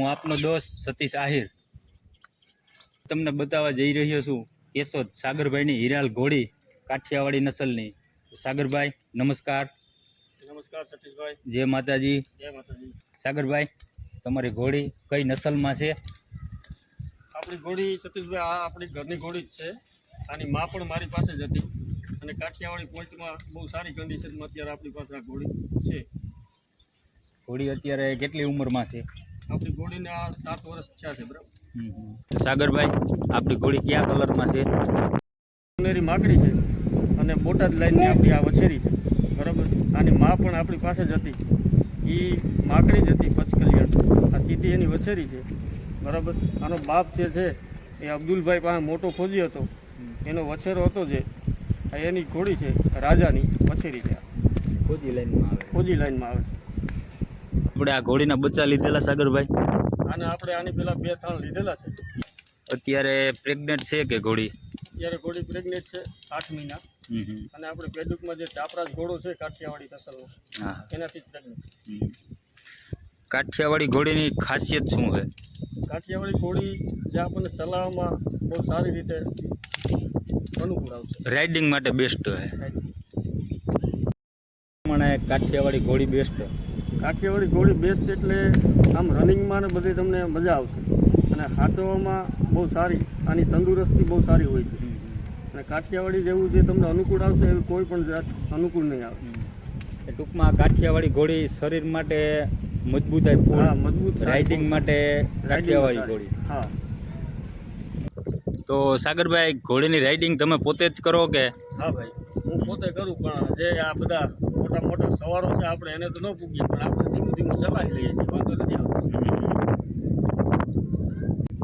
હું આપનો દોસ્ત સતીશ આહિર તમને બતાવવા જઈ રહ્યો છું કેશોદ સાગરભાઈની હિરાલ ઘોડી કાઠિયાવાડી નસલની. સાગરભાઈ નમસ્કાર. નમસ્કાર સતીશભાઈ. જય માતાજી. જય માતાજી. સાગરભાઈ તમારી ઘોડી કઈ નસલમાં છે? આપણી ઘોડી સતીશભાઈ આ આપણી ઘરની ઘોડી જ છે. આની માં પણ મારી પાસે જ હતી અને કાઠિયાવાડી પોઈન્ટમાં બહુ સારી કન્ડિશનમાં અત્યારે આપણી પાસે આ ઘોડી છે. ઘોડી અત્યારે કેટલી ઉંમરમાં છે? આપણી ઘોડીને આ 7 વર્ષ થયા છે. બરાબર. સાગરભાઈ આપણી ઘોડી કયા કલરમાં છે? સોનેરી માકડી છે અને બોટાદ લાઈનની આપણી આ વછેરી છે. બરાબર. આની માં પણ આપણી પાસે જ હતી, એ માકડી જ હતી પચકલિયાણ. આ સીધી એની વછેરી છે. બરાબર. આનો બાપ જે છે એ અબ્દુલભાઈ પાસે મોટો ફોજી હતો, એનો વછેરો હતો. જે આ એની ઘોડી છે, રાજાની વછેરી છે. ફોજી લાઈનમાં આવે. ફોજી લાઈનમાં આવે છે. આપણે આ ઘોડીના બચ્ચા લીધેલા સાગરભાઈ? આને આપણે આની પહેલાં 2 3 લીધેલા છે. અત્યારે પ્રેગ્નેન્ટ છે કે ઘોડી? અત્યારે ઘોડી પ્રેગ્નેન્ટ છે 8 મહિના. અને આપણે પેડુકમાં જે ચાપરાજ ઘોડો છે કાઠિયાવાડી નસલનો, એનાથી જ પ્રેગ્નેન્ટ છે. કાઠિયાવાડી ઘોડીની ખાસિયત શું છે? કાઠિયાવાડી ઘોડી જે આપણને ચલાવવામાં બહુ સારી રીતે અનુકૂળ આવશે. રાઇડિંગ માટે બેસ્ટ છે. મને કાઠિયાવાડી ઘોડી બેસ્ટ. કાઠિયાવાડી ઘોડી બેસ્ટ એટલે આમ રનિંગમાં ને બધી તમને મજા આવશે અને હાંચવામાં બહુ સારી. આની તંદુરસ્તી બહુ સારી હોય છે અને કાઠિયાવાડી જેવું જે તમને અનુકૂળ આવશે એવી કોઈ પણ જાત અનુકૂળ નહીં આવે. ટૂંકમાં કાઠિયાવાડી ઘોડી શરીર માટે મજબૂતાઈ ફૂલ. હા, મજબૂત. રાઇડિંગ માટે કાઠિયાવાડી ઘોડી. હા. તો સાગરભાઈ ઘોડીની રાઇડિંગ તમે પોતે જ કરો કે? હા ભાઈ, હું પોતે કરું, પણ જે આ બધા મોટા મોટા સવારો છે આપણે એને તો ન પૂગીએ, પણ આપણે ધીમું ધીમું ચલાવી લઈએ છીએ, વાંધો નથી આવતો.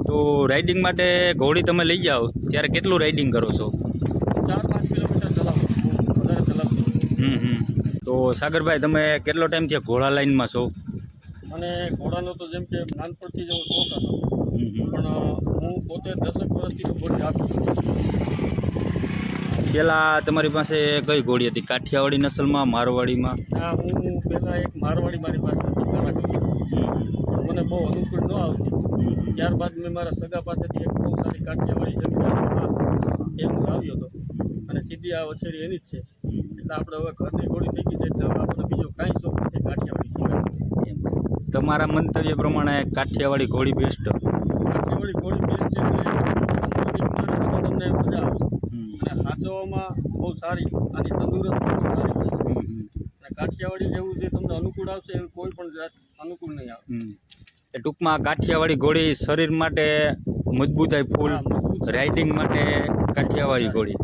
તો રાઇડિંગ માટે ઘોડી તમે લઈ જાઓ ત્યારે કેટલું રાઇડિંગ કરો છો? 4-5 કિલોમીટર ચલાવું, વધારે ચલાવું. તો સાગરભાઈ તમે કેટલો ટાઈમથી ઘોડા લાઈનમાં છો? અને ઘોડાનો તો જેમ કે નાનપણથી જ એવો શોખ હતો, પણ હું પોતે 10 વર્ષથી ઘોડી રાખું છું. પહેલાં તમારી પાસે કઈ ઘોડી હતી? કાઠિયાવાડી નસલમાં, મારવાડીમાં? હા, હું પહેલાં એક મારવાડી મારી પાસે હતી કાળા. મને બહુ અનુકૂળ ન આવતી. ત્યારબાદ મેં મારા સગા પાસેથી એક બહુ સારી કાઠિયાવાડી જમીન એ હું લાવ્યો હતો અને સીધી આ વછેરી એની જ છે. એટલે આપણે હવે ઘરની ઘોડી થઈ ગઈ છે, એટલે હવે આપણને બીજો કાંઈ શોખ નથી કાઠિયાવાડી સિવાય. તમારા મંતવ્ય પ્રમાણે કાઠિયાવાડી ઘોડી બેસ્ટ? કાઠિયાવાડી ઘોડી બેસ્ટ એટલે તમને મજા આવશે અને હાંચવામાં બહુ સારી. આની તંદુરસ્તી બહુ સારી હોય છે અને કાઠિયાવાડી જેવું જે તમને અનુકૂળ આવશે એવી કોઈ પણ જાત અનુકૂળ નહીં આવે. ટૂંકમાં કાઠિયાવાડી ઘોડી શરીર માટે મજબૂતાઈ ફૂલ. રાઇડિંગ માટે કાઠિયાવાડી ઘોડી.